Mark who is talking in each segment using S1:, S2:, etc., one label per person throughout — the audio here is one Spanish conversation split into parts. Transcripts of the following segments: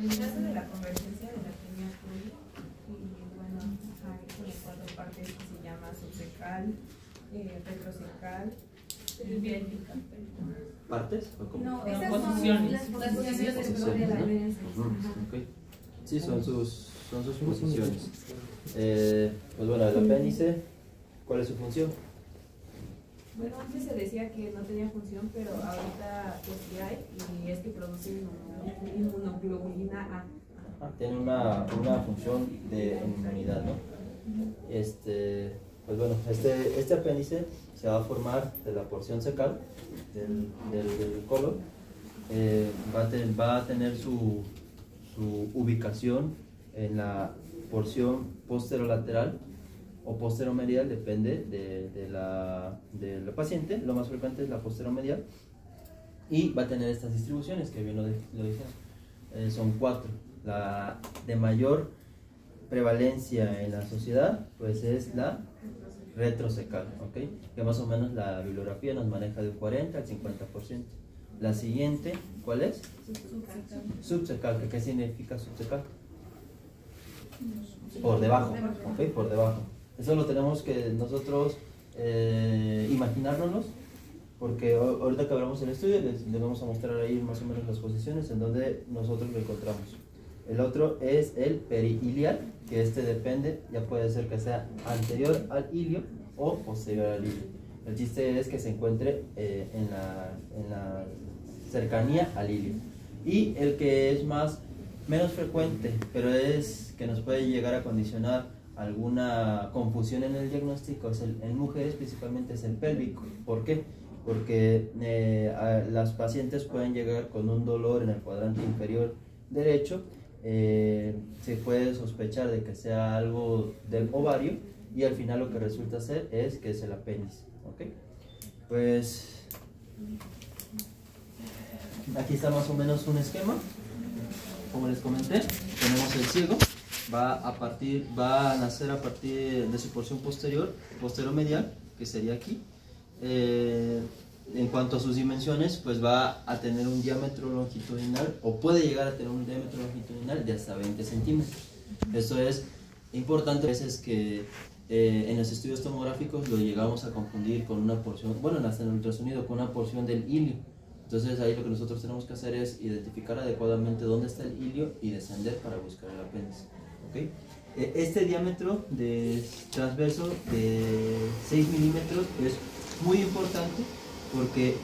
S1: Se hace de la convergencia de la tenía fluida y bueno, hay como 4 partes que se llama subcecal, retrocecal y pélvica.
S2: ¿Partes? ¿O cómo?
S1: No,
S3: Esas
S1: son
S3: posiciones.
S1: las posiciones del flor de la Venus.
S2: Okay. Sí, son sus posiciones. Pues bueno, el apéndice, ¿cuál es su función?
S1: Bueno, antes se decía que no tenía función, pero ahorita pues sí hay, y es que produce inmunoglobulina A.
S2: Tiene una función de inmunidad, ¿no? Pues bueno, este apéndice se va a formar de la porción cecal del colon. Va a tener su ubicación en la porción posterolateral o posteromedial, depende del paciente. Lo más frecuente es la posteromedial, y va a tener estas distribuciones que bien lo dijeron. Son 4. La de mayor prevalencia en la sociedad pues es la retrocecal, ¿ok? Que más o menos la bibliografía nos maneja del 40 al 50%. La siguiente, ¿cuál es? Subcecal. ¿Qué significa subcecal? Por debajo, ¿ok? Por debajo. Eso lo tenemos que nosotros imaginárnoslos, porque ahorita que hablamos el estudio les vamos a mostrar ahí más o menos las posiciones en donde nosotros lo encontramos. El otro es el periilial, que depende, ya puede ser que sea anterior al ilio o posterior al ilio. El chiste es que se encuentre en la cercanía al ilio. Y el que es menos frecuente, pero es que nos puede llegar a condicionar alguna confusión en el diagnóstico, en mujeres principalmente, es el pélvico. ¿Por qué? Porque las pacientes pueden llegar con un dolor en el cuadrante inferior derecho. Se puede sospechar de que sea algo del ovario, y al final lo que resulta ser es que es el apéndice, ¿ok? Pues aquí está más o menos un esquema. Como les comenté, tenemos el ciego, va a nacer a partir de su porción posteromedial, que sería aquí. En cuanto a sus dimensiones, pues va a tener un diámetro longitudinal, o puede llegar a tener un diámetro longitudinal de hasta 20 centímetros. Esto es importante, a veces que en los estudios tomográficos lo llegamos a confundir con una porción, bueno, hasta en el ultrasonido, con una porción del ilio. Entonces ahí lo que nosotros tenemos que hacer es identificar adecuadamente dónde está el ilio y descender para buscar el apéndice, ¿okay? Este diámetro transverso de 6 milímetros es muy importante, porque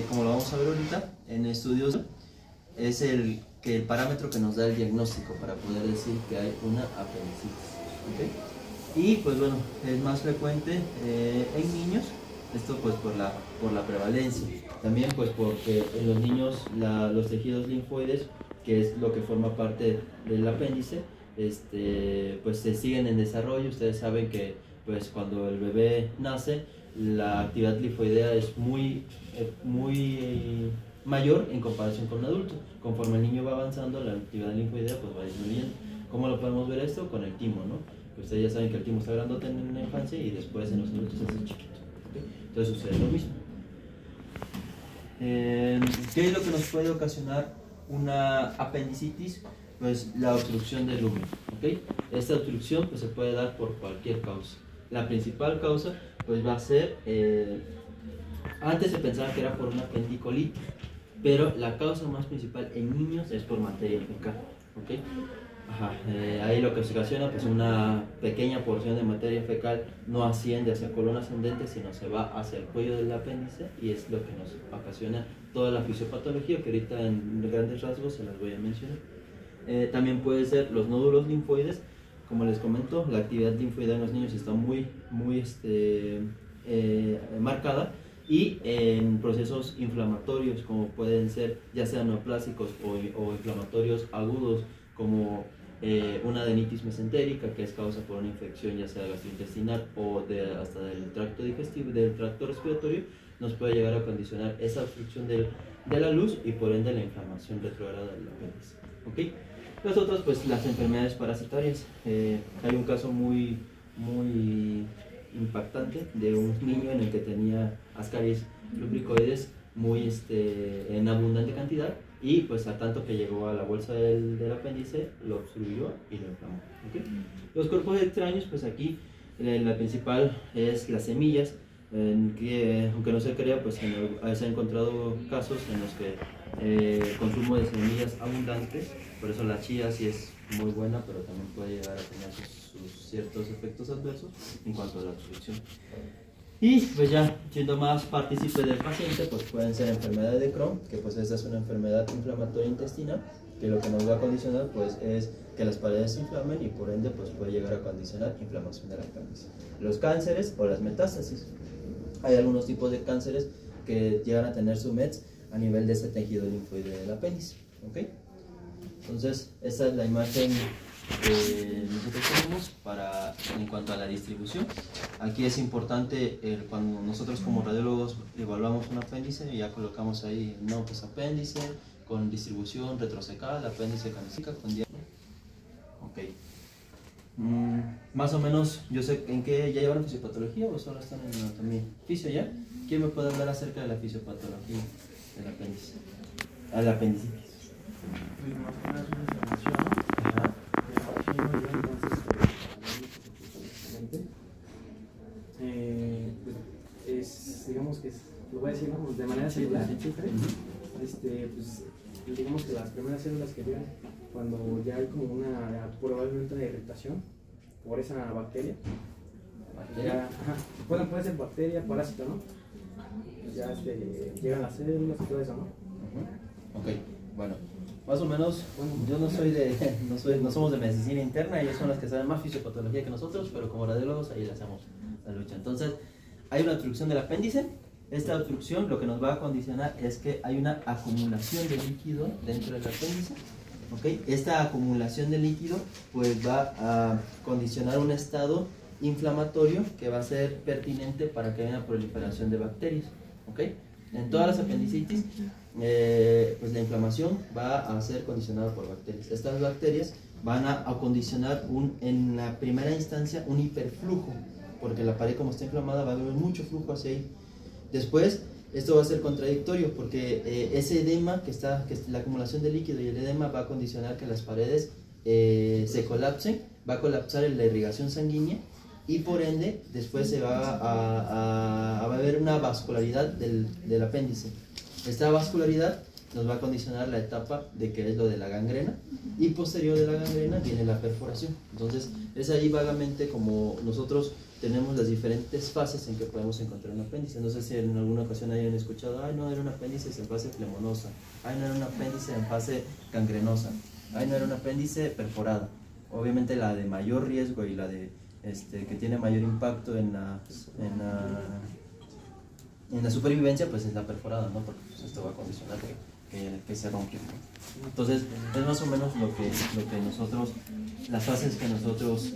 S2: como lo vamos a ver ahorita en estudios, es el parámetro que nos da el diagnóstico para poder decir que hay una apendicitis, ¿okay? Y pues bueno, es más frecuente en niños, esto pues por la prevalencia, también pues porque en los niños los tejidos linfoides, que es lo que forma parte del apéndice, pues se siguen en desarrollo. Ustedes saben que pues cuando el bebé nace, la actividad linfoidea es muy mayor en comparación con un adulto. Conforme el niño va avanzando, la actividad linfoidea pues va disminuyendo. ¿Cómo lo podemos ver esto? Con el timo, ¿no? Pues ustedes ya saben que el timo está grandote en la infancia y después en los adultos es chiquito, ¿okay? Entonces sucede lo mismo. ¿Qué es lo que nos puede ocasionar una apendicitis? Pues la obstrucción del úmero, ¿okay? Esta obstrucción pues se puede dar por cualquier causa. La principal causa pues va a ser, antes se pensaba que era por una apendicolitis, pero la causa más principal en niños es por materia fecal, ¿okay? Ahí lo que se ocasiona pues una pequeña porción de materia fecal no asciende hacia el colon ascendente, sino se va hacia el cuello del apéndice, y es lo que nos ocasiona toda la fisiopatología, que ahorita en grandes rasgos se las voy a mencionar. También puede ser los nódulos linfoides. Como les comento, la actividad linfoidea en los niños está muy marcada, y en procesos inflamatorios, como pueden ser ya sean neoplásicos o inflamatorios agudos, como una adenitis mesentérica, que es causa por una infección ya sea gastrointestinal o hasta del tracto digestivo, del tracto respiratorio, nos puede llegar a condicionar esa obstrucción de la luz y por ende la inflamación retrógrada del apéndice, ¿okay? Las otras, pues las enfermedades parasitarias. Hay un caso muy impactante de un niño en el que tenía Ascaris lubricoides en abundante cantidad, y pues a tanto que llegó a la bolsa del apéndice, lo obstruyó y lo inflamó. ¿Okay? Los cuerpos extraños, pues aquí la principal es las semillas, que aunque no se crea, pues se han encontrado casos en los que consumo de semillas abundantes, por eso la chía sí es muy buena, pero también puede llegar a tener sus ciertos efectos adversos en cuanto a la absorción. Y pues ya siendo más partícipe del paciente, pues pueden ser enfermedades de Crohn, que pues esta es una enfermedad inflamatoria intestinal, que lo que nos va a condicionar pues es que las paredes se inflamen y por ende pues puede llegar a condicionar inflamación del apéndice. Los cánceres o las metástasis. Hay algunos tipos de cánceres que llegan a tener su METS a nivel de ese tejido linfoide del apéndice. ¿Okay? Entonces, esta es la imagen que nosotros tenemos en cuanto a la distribución. Aquí es importante cuando nosotros como radiólogos evaluamos un apéndice, ya colocamos ahí, no, pues apéndice con distribución retrocecal, apéndice canónica con diámetro. Ok. Más o menos, yo sé en qué ya llevaron fisiopatología o solo están en anatomía. Fisio ya. ¿Quién me puede hablar acerca de la fisiopatología del apéndice? Al apendicitis.
S3: Pues más o menos una inflamación, ¿no?
S2: Ajá.
S3: Pues es, digamos que es, lo voy a decir, ¿no? De manera celular, simple, pues digamos que las primeras células que llegan cuando ya hay como probablemente una irritación por esa bacteria. Ya, ajá, puede ser bacteria, parásito, ¿no? Ya llegan las células y todo eso, ¿no?
S2: Ok, bueno, más o menos, yo no somos de medicina interna, ellos son las que saben más fisiopatología que nosotros, pero como radiólogos ahí le hacemos la lucha. Entonces, hay una obstrucción del apéndice. Esta obstrucción lo que nos va a condicionar es que hay una acumulación de líquido dentro del apéndice. ¿Okay? Esta acumulación de líquido pues va a condicionar un estado inflamatorio que va a ser pertinente para que haya una proliferación de bacterias. ¿Okay? En todas las apendicitis, pues la inflamación va a ser condicionada por bacterias. Estas bacterias van a condicionar en la primera instancia un hiperflujo, porque la pared como está inflamada va a haber mucho flujo hacia ahí. Después, esto va a ser contradictorio porque ese edema que es la acumulación de líquido y el edema va a condicionar que las paredes se colapsen, va a colapsar en la irrigación sanguínea y por ende después se va a haber una vascularidad del apéndice. Esta vascularidad nos va a condicionar la etapa de que es lo de la gangrena y posterior de la gangrena viene la perforación. Entonces es ahí vagamente como nosotros tenemos las diferentes fases en que podemos encontrar un apéndice. No sé si en alguna ocasión hayan escuchado, ay no, era un apéndice en fase flemonosa, ay no, era un apéndice en fase gangrenosa, ay no, era un apéndice perforado. Obviamente la de mayor riesgo y la de que tiene mayor impacto en la supervivencia pues es la perforada, ¿no? Porque pues, esto va a condicionar que se rompe, ¿no? Entonces es más o menos lo que nosotros, las fases que nosotros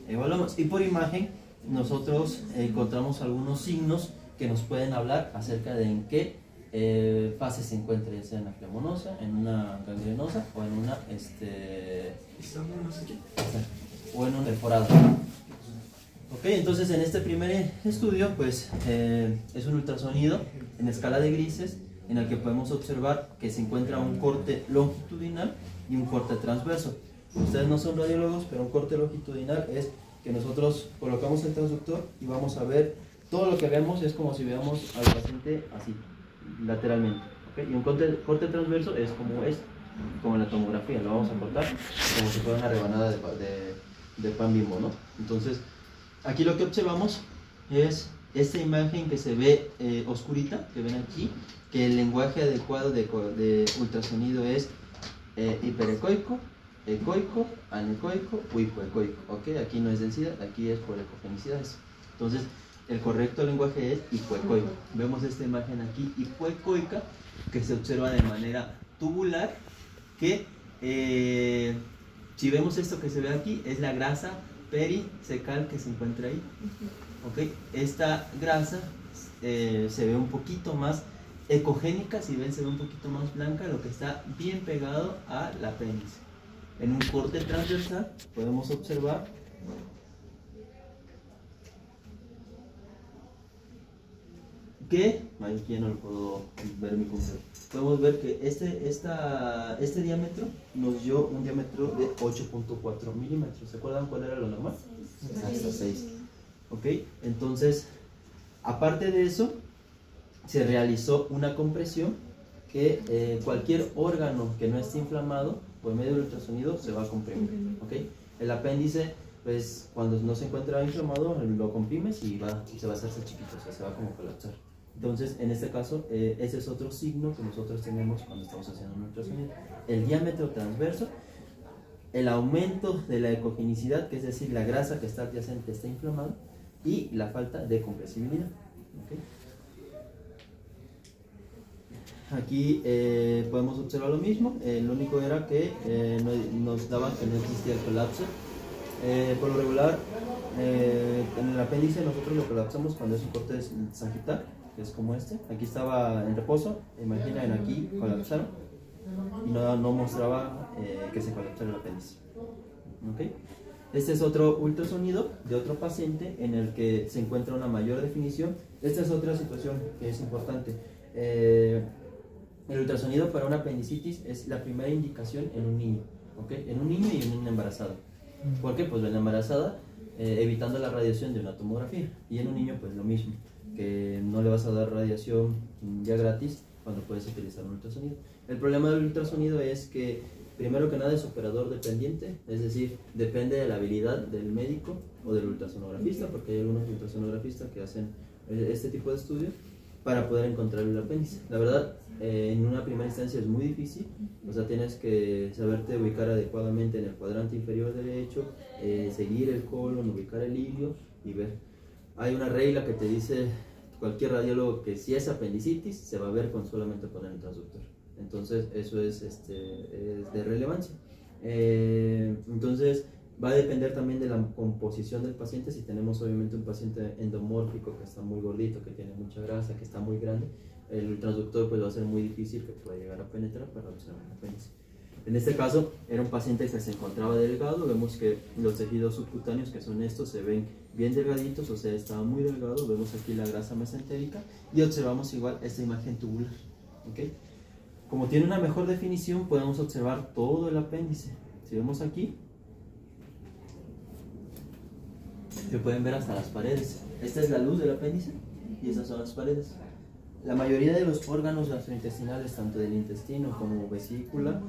S2: evaluamos, y por imagen nosotros encontramos algunos signos que nos pueden hablar acerca de en qué fase se encuentra, ya sea en la flemonosa, en una gangrenosa o en una o en un perforado. Ok, entonces en este primer estudio pues es un ultrasonido en escala de grises en el que podemos observar que se encuentra un corte longitudinal y un corte transverso. Ustedes no son radiólogos, pero un corte longitudinal es que nosotros colocamos el transductor y vamos a ver, todo lo que vemos es como si veamos al paciente así, lateralmente. ¿Okay? Y un corte transverso es como en la tomografía, lo vamos a cortar como si fuera una rebanada de pan Bimbo, ¿no? Entonces, aquí lo que observamos es esta imagen que se ve oscurita, que ven aquí, que el lenguaje adecuado de ultrasonido es hiperecoico, ecoico, anecoico o hipoecoico. ¿Okay? Aquí no es densidad, aquí es por ecogenicidades. Entonces, el correcto lenguaje es hipoecoico. Vemos esta imagen aquí hipoecoica, que se observa de manera tubular, que si vemos esto que se ve aquí, es la grasa pericecal que se encuentra ahí. ¿Okay? Esta grasa se ve un poquito más ecogénica, si ven se ve un poquito más blanca, lo que está bien pegado al apéndice. En un corte transversal podemos observar que, aquí ya no lo puedo ver mi computador. podemos ver que este diámetro nos dio un diámetro de 8.4 milímetros. ¿Se acuerdan cuál era lo normal? Hasta 6. ¿Ok? Entonces, aparte de eso, se realizó una compresión que cualquier órgano que no esté inflamado, por medio del ultrasonido, se va a comprimir. ¿Ok? El apéndice, pues cuando no se encuentra inflamado, lo comprimes y se va a hacerse chiquito, o sea, se va como a colapsar. Entonces, en este caso, ese es otro signo que nosotros tenemos cuando estamos haciendo un ultrasonido. El diámetro transverso, el aumento de la ecogenicidad, que es decir, la grasa que está adyacente está inflamada, y la falta de compresibilidad. ¿Okay? Aquí podemos observar lo mismo, lo único era que nos daban que no existía el colapso. Por lo regular, en el apéndice nosotros lo colapsamos cuando es un corte sagital, que es como este. Aquí estaba en reposo, imaginen aquí colapsaron y no mostraba que se colapsara el apéndice. ¿Okay? Este es otro ultrasonido de otro paciente en el que se encuentra una mayor definición. Esta es otra situación que es importante. El ultrasonido para una apendicitis es la primera indicación en un niño, ¿okay? En un niño y en una embarazada. ¿Por qué? Pues en la embarazada, evitando la radiación de una tomografía, y en un niño pues lo mismo, que no le vas a dar radiación ya gratis cuando puedes utilizar un ultrasonido. El problema del ultrasonido es que primero que nada es operador dependiente, es decir, depende de la habilidad del médico o del ultrasonografista, porque hay algunos ultrasonografistas que hacen este tipo de estudios para poder encontrar el apéndice. La verdad, en una primera instancia es muy difícil, o sea, tienes que saberte ubicar adecuadamente en el cuadrante inferior derecho, seguir el colon, ubicar el ilio y ver. Hay una regla que te dice cualquier radiólogo que si es apendicitis se va a ver con solamente poner el transductor. Entonces eso es de relevancia. Entonces va a depender también de la composición del paciente. Si tenemos obviamente un paciente endomórfico que está muy gordito, que tiene mucha grasa, que está muy grande, el transductor pues va a ser muy difícil que pueda llegar a penetrar para observar el apéndice. En este caso era un paciente que se encontraba delgado. Vemos que los tejidos subcutáneos, que son estos, se ven bien delgaditos, o sea, estaba muy delgado. Vemos aquí la grasa mesentérica y observamos igual esta imagen tubular. ¿Okay? Como tiene una mejor definición, podemos observar todo el apéndice. Si vemos aquí, se pueden ver hasta las paredes. Esta es la luz del apéndice y esas son las paredes. La mayoría de los órganos gastrointestinales, tanto del intestino como vesícula,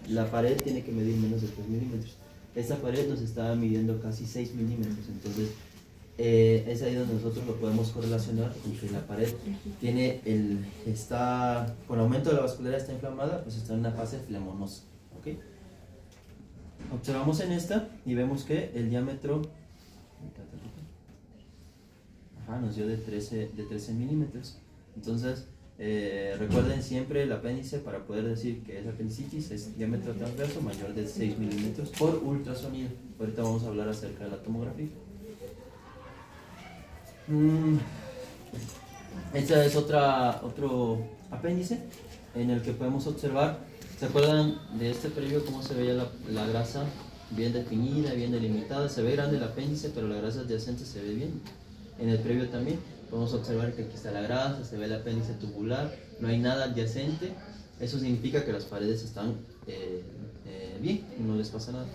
S2: la pared tiene que medir menos de 3 milímetros. Esta pared nos está midiendo casi 6 milímetros, entonces es ahí donde nosotros lo podemos correlacionar con que la pared está con aumento de la vascularidad, está inflamada, pues está en una fase flemonosa. ¿Okay? Observamos en esta y vemos que el diámetro nos dio de 13 milímetros. Entonces recuerden siempre el apéndice, para poder decir que es apendicitis, es diámetro transverso mayor de 6 milímetros por ultrasonido. Ahorita vamos a hablar acerca de la tomografía. Este es otro apéndice en el que podemos observar. ¿Se acuerdan de este previo cómo se veía la grasa bien definida, bien delimitada? Se ve grande el apéndice, pero la grasa adyacente se ve bien. En el previo también podemos observar que aquí está la grasa, se ve el apéndice tubular, no hay nada adyacente. Eso significa que las paredes están bien, no les pasa nada.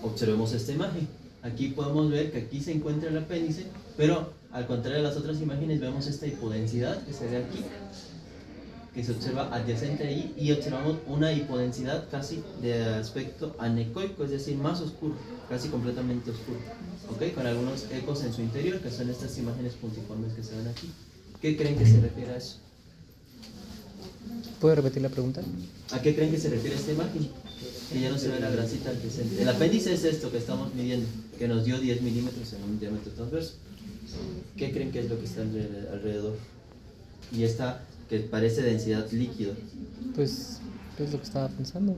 S2: Observemos esta imagen. Aquí podemos ver que aquí se encuentra el apéndice, pero al contrario de las otras imágenes vemos esta hipodensidad que se ve aquí, que se observa adyacente ahí, y observamos una hipodensidad casi de aspecto anecoico, es decir, más oscuro, casi completamente oscuro, ¿okay? Con algunos ecos en su interior, que son estas imágenes puntiformes que se ven aquí. ¿Qué creen que se refiere a eso?
S4: ¿Puede repetir la pregunta?
S2: ¿A qué creen que se refiere esta imagen? Que ya no se ve la grasita adyacente. El apéndice es esto que estamos midiendo, que nos dio 10 milímetros en un diámetro transverso. ¿Qué creen que es lo que está alrededor? Y esta que parece densidad líquido.
S4: Pues es lo que estaba pensando.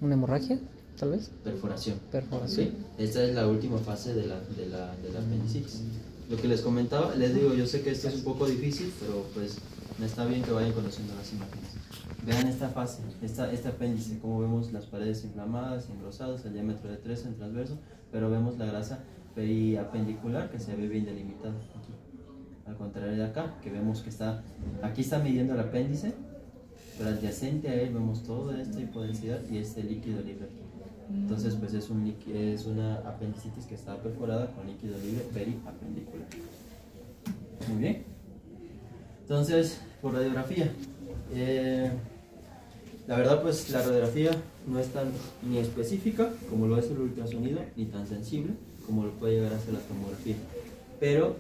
S4: ¿Una hemorragia, tal vez?
S2: Perforación.
S4: Perforación.
S2: ¿Sí? Esta es la última fase de la apendicitis. Lo que les comentaba, les digo, yo sé que esto es un poco difícil, pero pues está bien que vayan conociendo las imágenes. Vean esta fase, este apéndice, como vemos las paredes inflamadas, engrosadas, el diámetro de 3 en transverso, pero vemos la grasa periapendicular que se ve bien delimitada aquí. al contrario de acá, que vemos que está, aquí está midiendo el apéndice, pero adyacente a él vemos todo esta hipodensidad y este líquido libre aquí. Entonces pues es una apendicitis que está perforada con líquido libre periapendicular. Muy bien. Entonces, por radiografía, la verdad pues la radiografía no es tan ni específica como lo es el ultrasonido, ni tan sensible como lo puede llegar a ser la tomografía. Pero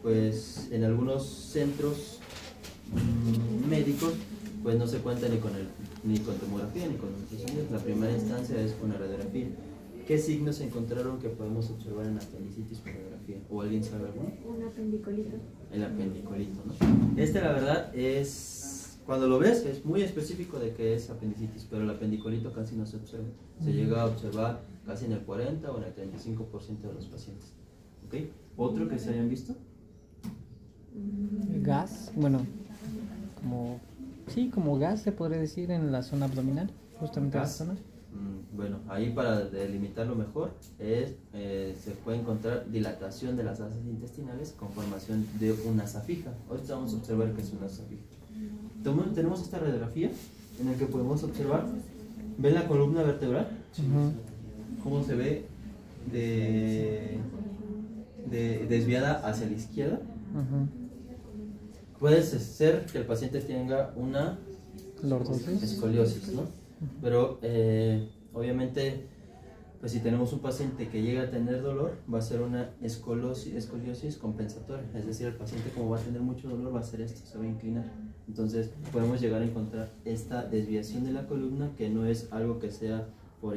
S2: pues en algunos centros médicos pues no se cuenta ni con tomografía ni con ultrasonido. La primera instancia es con la radiografía. ¿Qué signos se encontraron que podemos observar en apendicitis por radiografía? ¿O alguien sabe alguno?
S5: Un apendicolito.
S2: El apendicolito, ¿no? La verdad es, cuando lo ves, es muy específico de que es apendicitis, pero el apendicolito casi no se observa. Se llega a observar casi en el 40 o en el 35% de los pacientes. ¿Ok? ¿Otro que se hayan visto?
S4: Gas, bueno, como gas se podría decir en la zona abdominal, justamente en esa zona.
S2: Bueno, ahí para delimitarlo mejor se puede encontrar dilatación de las asas intestinales con formación de una asa fija. Ahorita vamos a observar que es una asa fija. Tenemos esta radiografía en la que podemos observar, ¿ven la columna vertebral? Cómo se ve desviada hacia la izquierda. Puede ser que el paciente tenga una escoliosis, ¿no? Pero obviamente, pues si tenemos un paciente que llega a tener dolor, va a ser una escoliosis compensatoria. Es decir, el paciente, como va a tener mucho dolor, va a hacer esto, se va a inclinar. Entonces podemos llegar a encontrar esta desviación de la columna, que no es algo que sea por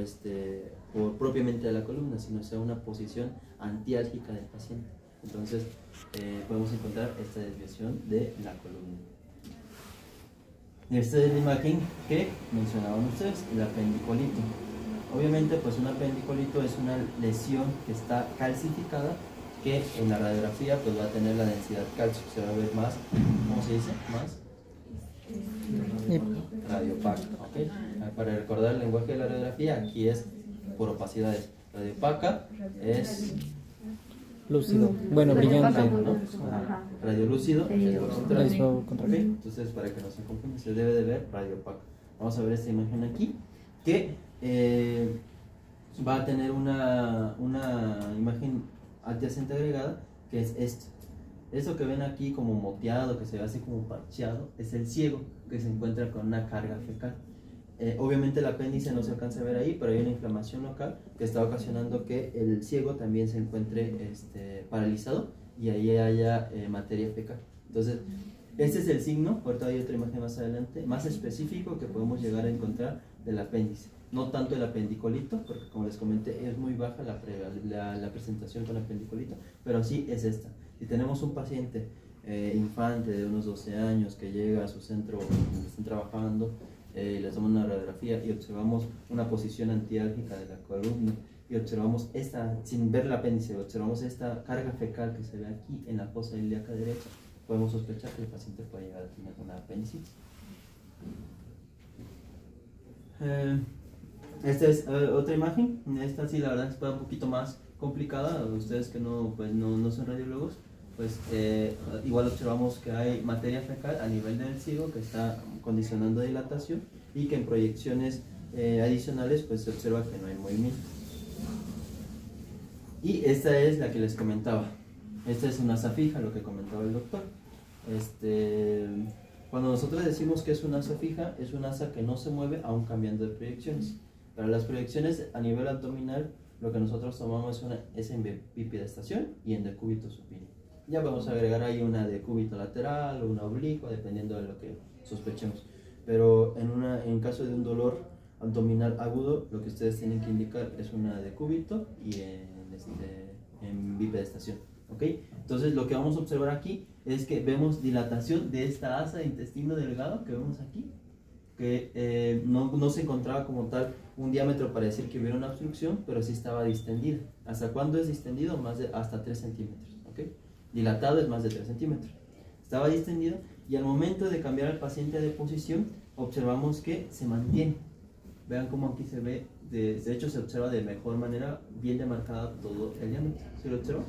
S2: propiamente de la columna, sino sea una posición antiálgica del paciente. Entonces podemos encontrar esta desviación de la columna. Esta es la imagen que mencionaban ustedes, el apendicolito. Obviamente pues un apendicolito es una lesión que está calcificada, que en la radiografía pues va a tener la densidad calcio, se va a ver más, ¿cómo se dice? Más radiopaca, ¿ok? Para recordar el lenguaje de la radiografía, aquí es por opacidades. Radiopaca es
S4: lúcido, bueno, brillante,
S2: ¿no? Radiolúcido,
S4: contrario.
S2: Entonces, para que no se confunda, se debe de ver radiopaca. Vamos a ver esta imagen aquí, que va a tener una imagen adyacente agregada, que es esto. Esto que ven aquí como moteado, que se ve así como parcheado, es el ciego que se encuentra con una carga fecal. Obviamente el apéndice no se alcanza a ver ahí, pero hay una inflamación local que está ocasionando que el ciego también se encuentre paralizado y ahí haya materia fecal. Entonces, este es el signo. Ahorita hay otra imagen más adelante, más específico, que podemos llegar a encontrar del apéndice. No tanto el apendicolito, porque como les comenté, es muy baja la presentación con apendicolito, pero sí es esta. Si tenemos un paciente infante de unos 12 años que llega a su centro donde están trabajando, le hacemos una radiografía y observamos una posición antiálgica de la columna y observamos esta, sin ver el apéndice, observamos esta carga fecal que se ve aquí en la fosa ilíaca derecha, podemos sospechar que el paciente puede llegar a tener una apendicitis. Esta es otra imagen. Esta sí, la verdad es un poquito más complicada. Ustedes que no son radiólogos, pues igual observamos que hay materia fecal a nivel del ciego que está condicionando dilatación y que en proyecciones adicionales pues se observa que no hay movimiento. Y esta es la que les comentaba. Esta es una asa fija, lo que comentaba el doctor. Cuando nosotros decimos que es una asa fija, es una asa que no se mueve aún cambiando de proyecciones. Para las proyecciones a nivel abdominal, lo que nosotros tomamos es en bipedestación y en decúbito supino. Ya vamos a agregar ahí una decúbito lateral o una oblicua, dependiendo de lo que sospechemos. Pero en caso de un dolor abdominal agudo, lo que ustedes tienen que indicar es una decúbito y en bipedestación. ¿Okay? Entonces lo que vamos a observar aquí es que vemos dilatación de esta asa de intestino delgado que vemos aquí, que no se encontraba como tal un diámetro para decir que hubiera una obstrucción, pero sí estaba distendida. ¿Hasta cuándo es distendido? Hasta 3 centímetros. ¿Okay? Dilatado es más de 3 centímetros. Estaba distendido y al momento de cambiar al paciente de posición observamos que se mantiene. Vean cómo aquí se ve, de hecho se observa de mejor manera, bien demarcada todo el diámetro. ¿Se lo observa?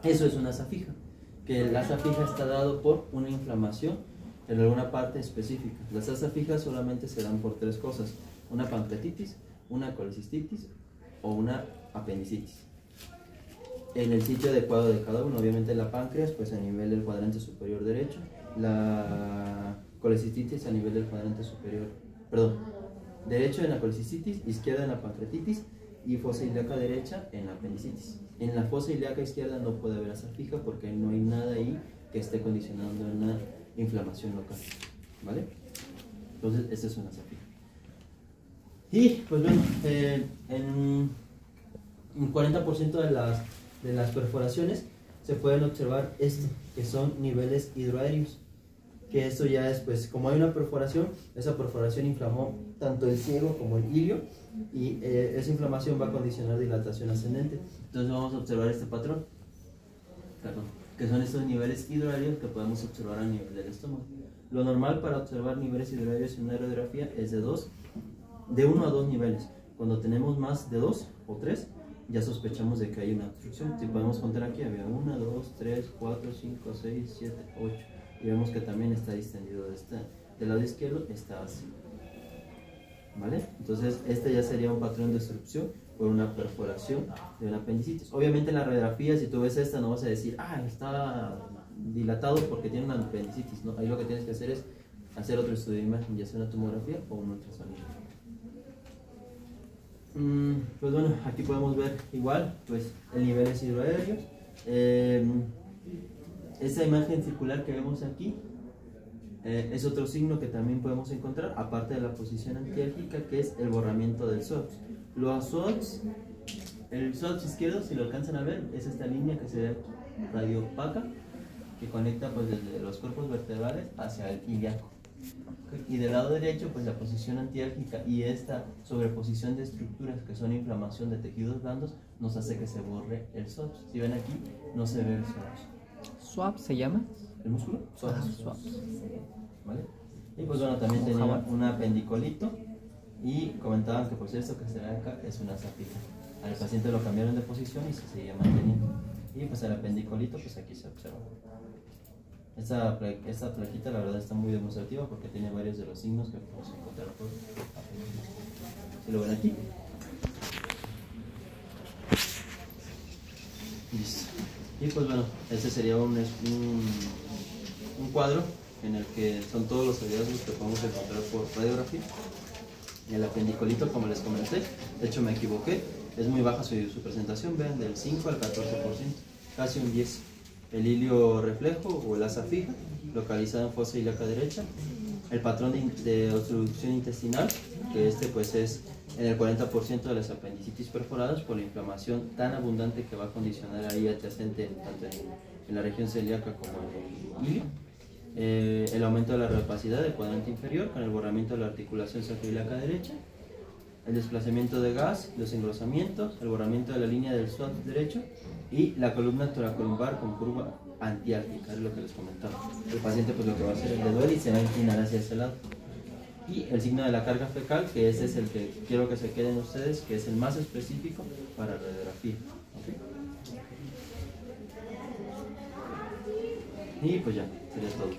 S2: Eso es una asa fija. que el asa fija está dado por una inflamación en alguna parte específica. Las asas fijas solamente se dan por tres cosas: una pancreatitis, una colecistitis o una apendicitis. En el sitio adecuado de cada uno, obviamente la páncreas pues a nivel del cuadrante superior derecho, la colecistitis a nivel del cuadrante superior, perdón, derecho en la colecistitis, izquierda en la pancreatitis y fosa ilíaca derecha en la apendicitis. En la fosa ilíaca izquierda no puede haber asa fija porque no hay nada ahí que esté condicionando una inflamación local, ¿vale? Entonces esta es una asa fija. Y pues bueno, en un 40% de las perforaciones se pueden observar esto, que son niveles hidroaéreos, que esto ya es, pues como hay una perforación, esa perforación inflamó tanto el ciego como el ilio y esa inflamación va a condicionar dilatación ascendente. Entonces vamos a observar este patrón, que son estos niveles hidroaéreos que podemos observar a nivel del estómago. Lo normal para observar niveles hidroaéreos en una radiografía es de 1 a 2 niveles. Cuando tenemos más de 2 o 3, ya sospechamos de que hay una obstrucción. Si podemos contar aquí, había 1, 2, 3, 4, 5, 6, 7, 8. Y vemos que también está distendido del lado izquierdo, está así. ¿Vale? Entonces, este ya sería un patrón de obstrucción por una perforación de una apendicitis. Obviamente en la radiografía, si tú ves esta, no vas a decir, está dilatado porque tiene una apendicitis, ¿no? Ahí lo que tienes que hacer es hacer otro estudio de imagen, ya sea una tomografía o un ultrasonido. Pues bueno, aquí podemos ver igual, pues el nivel es hidroaéreo. Esta imagen circular que vemos aquí es otro signo que también podemos encontrar, aparte de la posición antiálgica, que es el borramiento del SOTS. Los SOTS, el SOTS izquierdo, si lo alcanzan a ver, es esta línea que se ve aquí, radiopaca, que conecta pues desde los cuerpos vertebrales hacia el ilíaco. Y del lado derecho, pues la posición antiálgica y esta sobreposición de estructuras que son inflamación de tejidos blandos nos hace que se borre el SOTS. Si ven aquí, no se ve el SOTS.
S4: ¿Swap se llama?
S2: ¿El músculo?
S4: Swap.
S2: ¿Vale? Y pues bueno, también tenía un apendicolito y comentaban que pues esto que se ve acá es una asa fija. Al paciente lo cambiaron de posición y se seguía manteniendo. Y pues el apendicolito, pues aquí se observa. Esta plaquita la verdad está muy demostrativa porque tiene varios de los signos que podemos encontrar por si lo ven aquí. Listo. Y pues bueno, este sería un cuadro en el que son todos los hallazgos que podemos encontrar por radiografía. Y el apendicolito, como les comenté, de hecho me equivoqué, es muy baja su presentación, vean, del 5 al 14%, casi un 10%. El hilio reflejo o el asa fija, localizado en fosa ilíaca derecha. El patrón de obstrucción intestinal, que pues es en el 40% de las apendicitis perforadas por la inflamación tan abundante que va a condicionar ahí adyacente tanto en la región celíaca como en el hilio. El aumento de la reopacidad del cuadrante inferior con el borramiento de la articulación sacroiliaca derecha. El desplazamiento de gas, los engrosamientos, el borramiento de la línea del SWOT derecho y la columna toracolumbar con curva antiálgica, es lo que les comentaba. El paciente pues lo que va a hacer es le duele y se va a inclinar hacia ese lado. Y el signo de la carga fecal, que ese es el que quiero que se queden ustedes, que es el más específico para radiografía. ¿Okay? Y pues ya, sería todo.